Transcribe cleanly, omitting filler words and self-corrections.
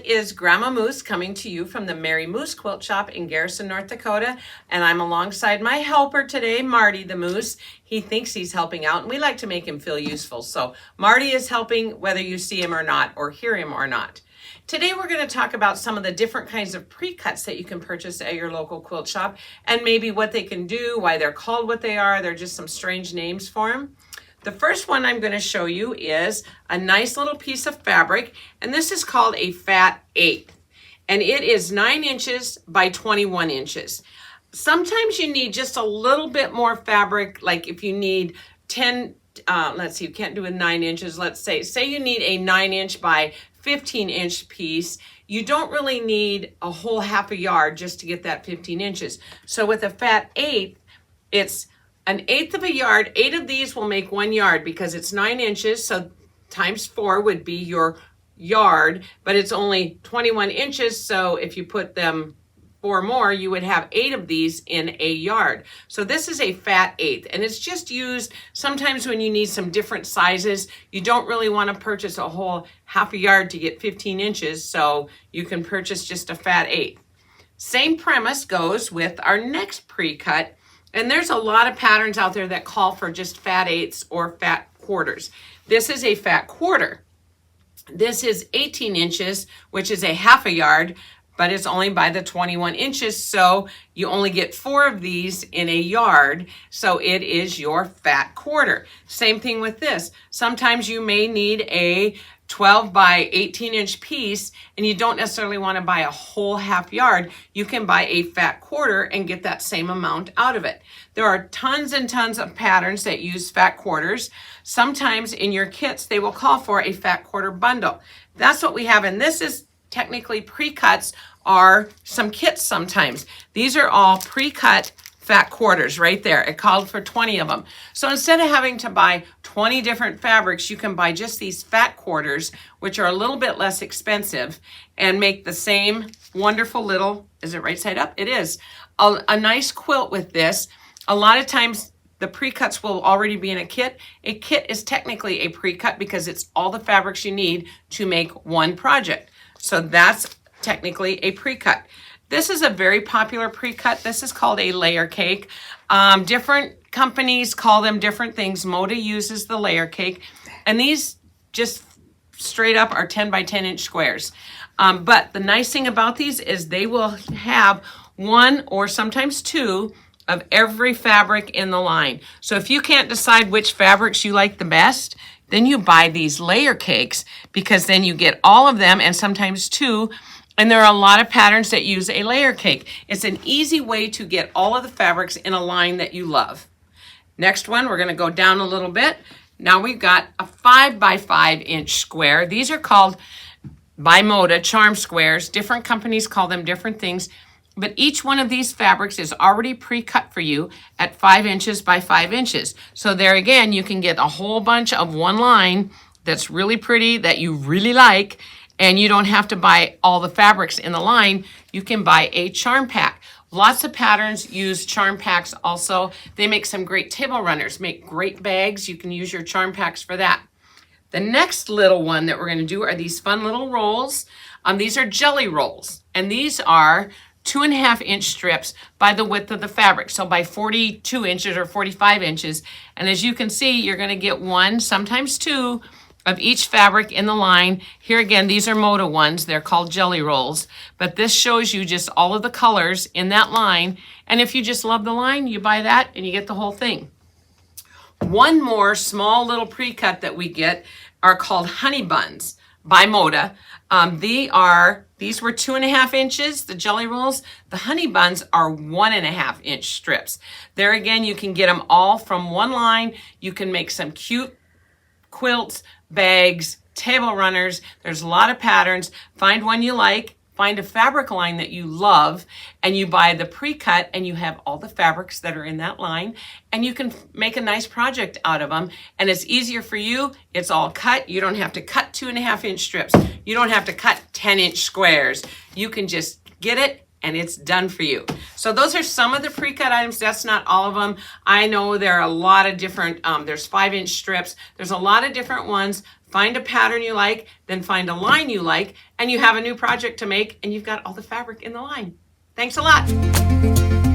It is Grandma Moose coming to you from the Merry Moose Quilt Shoppe in Garrison, North Dakota, and I'm alongside my helper today, Marty the Moose. He thinks he's helping out, and we like to make him feel useful. So Marty is helping whether you see him or not, or hear him or not. Today we're going to talk about some of the different kinds of pre-cuts that you can purchase at your local quilt shop, and maybe what they can do, why they're called what they are. They're just some strange names for them. The first one I'm going to show you is a nice little piece of fabric, and this is called a fat 8, and it is 9 inches by 21 inches. Sometimes you need just a little bit more fabric, like if you need 10, let's see, you can't do a 9 inches, let's say you need a 9 inch by 15 inch piece. You don't really need a whole half a yard just to get that 15 inches. So with a fat 8, it's an 1/8 of a yard. 8 of these will make 1 yard because it's 9 inches, so times 4 would be your yard, but it's only 21 inches, so if you put them 4 more, you would have 8 of these in a yard. So this is a fat 1/8, and it's just used sometimes when you need some different sizes. You don't really want to purchase a whole half a yard to get 15 inches, so you can purchase just a fat 1/8. Same premise goes with our next pre-cut. And there's a lot of patterns out there that call for just fat 8s or fat quarters. This is a fat quarter. This is 18 inches, which is a half a yard, but it's only by the 21 inches, so you only get 4 of these in a yard, so it is your fat quarter. Same thing with this. Sometimes you may need a 12 by 18 inch piece, and you don't necessarily want to buy a whole half yard. You can buy a fat quarter and get that same amount out of it. There are tons and tons of patterns that use fat quarters. Sometimes in your kits, they will call for a fat quarter bundle. That's what we have, and this is technically pre-cuts are some kits sometimes. These are all pre-cut fat quarters right there. It called for 20 of them. So instead of having to buy 20 different fabrics, you can buy just these fat quarters, which are a little bit less expensive, and make the same wonderful little, is it right side up? It is. A nice quilt with this. A lot of times the pre-cuts will already be in a kit. A kit is technically a pre-cut because it's all the fabrics you need to make one project. So that's technically a pre-cut. This is a very popular pre-cut. This is called a layer cake. Different companies call them different things. Moda uses the layer cake, and these just straight up are 10 by 10 inch squares. But the nice thing about these is they will have 1 or sometimes 2 of every fabric in the line. So if you can't decide which fabrics you like the best, then you buy these layer cakes, because then you get all of them and sometimes 2. And there are a lot of patterns that use a layer cake. It's an easy way to get all of the fabrics in a line that you love. Next one, we're going to go down a little bit. Now we've got a 5 by 5 inch square. These are called by Moda charm squares. Different companies call them different things, but each one of these fabrics is already pre-cut for you at 5 inches by 5 inches. So there again, you can get a whole bunch of one line that's really pretty, that you really like, and you don't have to buy all the fabrics in the line. You can buy a charm pack. Lots of patterns use charm packs also. They make some great table runners, make great bags. You can use your charm packs for that. The next little one that we're going to do are these fun little rolls. These are jelly rolls, and these are 2.5 inch strips by the width of the fabric, so by 42 inches or 45 inches. And as you can see, you're going to get 1, sometimes 2, of each fabric in the line. Here again, these are Moda ones. They're called jelly rolls, but this shows you just all of the colors in that line. And if you just love the line, you buy that and you get the whole thing. One more small little pre-cut that we get are called honey buns by Moda. These were 2.5 inches, the jelly rolls. The honey buns are 1.5 inch strips. There again, you can get them all from one line. You can make some cute quilts, bags, table runners. There's a lot of patterns. Find one you like, find a fabric line that you love, and you buy the pre-cut, and you have all the fabrics that are in that line, and you can make a nice project out of them. And it's easier for you. It's all cut. You don't have to cut 2.5 inch strips. You don't have to cut 10 inch squares. You can just get it and it's done for you. So those are some of the pre-cut items. That's not all of them. I know there are a lot of different, there's 5-inch strips. There's a lot of different ones. Find a pattern you like, then find a line you like, and you have a new project to make, and you've got all the fabric in the line. Thanks a lot.